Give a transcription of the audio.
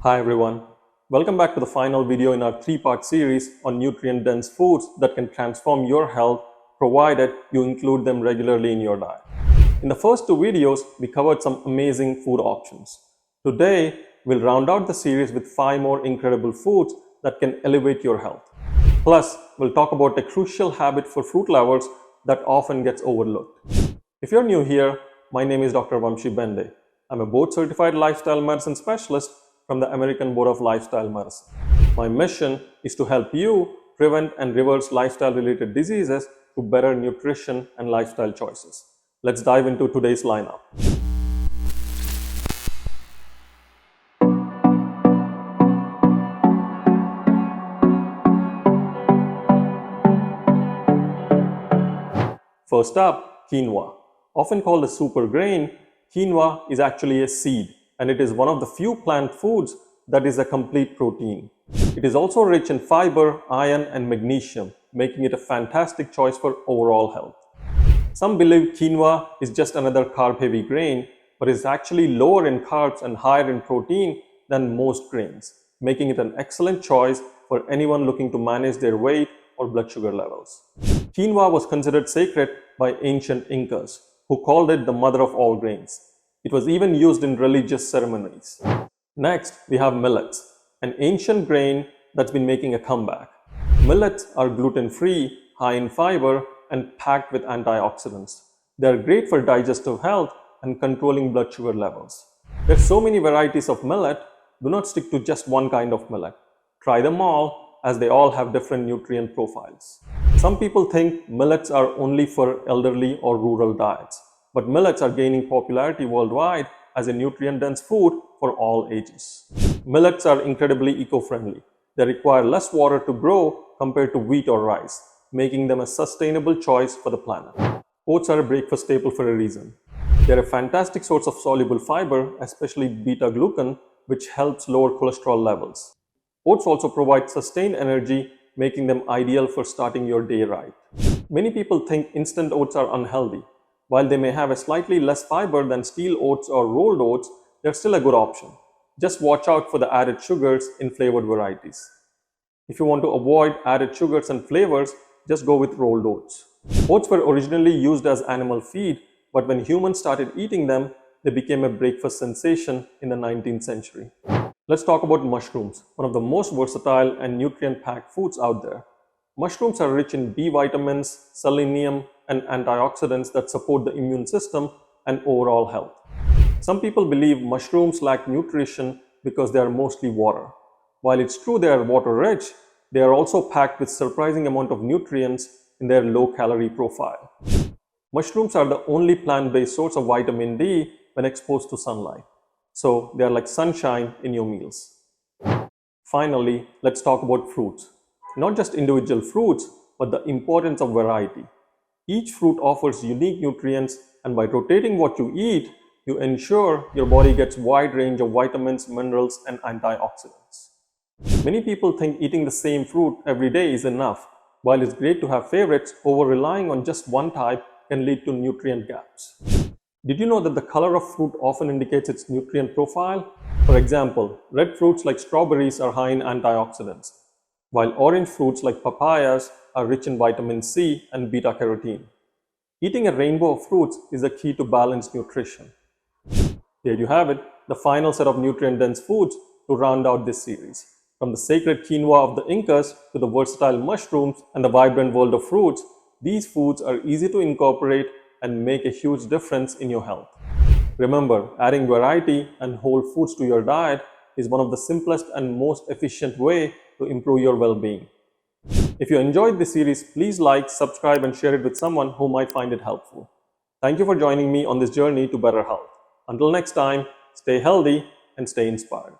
Hi everyone, welcome back to the final video in our three-part series on nutrient-dense foods that can transform your health provided you include them regularly in your diet. In the first two videos, we covered some amazing food options. Today, we'll round out the series with 5 more incredible foods that can elevate your health. Plus, we'll talk about a crucial habit for fruit lovers that often gets overlooked. If you're new here, my name is Dr. Vamshi Bende. I'm a board-certified lifestyle medicine specialist from the American Board of Lifestyle Medicine. My mission is to help you prevent and reverse lifestyle-related diseases through better nutrition and lifestyle choices. Let's dive into today's lineup. First up, quinoa. Often called a super grain, quinoa is actually a seed, and it is one of the few plant foods that is a complete protein. It is also rich in fiber, iron, and magnesium, making it a fantastic choice for overall health. Some believe quinoa is just another carb-heavy grain, but is actually lower in carbs and higher in protein than most grains, making it an excellent choice for anyone looking to manage their weight or blood sugar levels. Quinoa was considered sacred by ancient Incas, who called it the mother of all grains. It was even used in religious ceremonies. Next, we have millets, an ancient grain that's been making a comeback. Millets are gluten-free, high in fiber, and packed with antioxidants. They are great for digestive health and controlling blood sugar levels. There are so many varieties of millet. Do not stick to just one kind of millet. Try them all, as they all have different nutrient profiles. Some people think millets are only for elderly or rural diets, but millets are gaining popularity worldwide as a nutrient-dense food for all ages. Millets are incredibly eco-friendly. They require less water to grow compared to wheat or rice, making them a sustainable choice for the planet. Oats are a breakfast staple for a reason. They're a fantastic source of soluble fiber, especially beta-glucan, which helps lower cholesterol levels. Oats also provide sustained energy, making them ideal for starting your day right. Many people think instant oats are unhealthy. While they may have a slightly less fiber than steel oats or rolled oats, they're still a good option. Just watch out for the added sugars in flavored varieties. If you want to avoid added sugars and flavors, just go with rolled oats. Oats were originally used as animal feed, but when humans started eating them, they became a breakfast sensation in the 19th century. Let's talk about mushrooms, one of the most versatile and nutrient-packed foods out there. Mushrooms are rich in B vitamins, selenium, and antioxidants that support the immune system and overall health. Some people believe mushrooms lack nutrition because they are mostly water. While it's true they are water-rich, they are also packed with surprising amount of nutrients in their low-calorie profile. Mushrooms are the only plant-based source of vitamin D when exposed to sunlight. So they are like sunshine in your meals. Finally, let's talk about fruits. Not just individual fruits, but the importance of variety. Each fruit offers unique nutrients, and by rotating what you eat, you ensure your body gets a wide range of vitamins, minerals, and antioxidants. Many people think eating the same fruit every day is enough. While it's great to have favorites, over-relying on just one type can lead to nutrient gaps. Did you know that the color of fruit often indicates its nutrient profile? For example, red fruits like strawberries are high in antioxidants, while orange fruits like papayas are rich in vitamin C and beta-carotene. Eating a rainbow of fruits is the key to balanced nutrition. There you have it, the final set of nutrient-dense foods to round out this series. From the sacred quinoa of the Incas to the versatile mushrooms and the vibrant world of fruits, these foods are easy to incorporate and make a huge difference in your health. Remember, adding variety and whole foods to your diet is one of the simplest and most efficient way to improve your well-being. If you enjoyed this series, please like, subscribe, and share it with someone who might find it helpful. Thank you for joining me on this journey to better health. Until next time, stay healthy and stay inspired.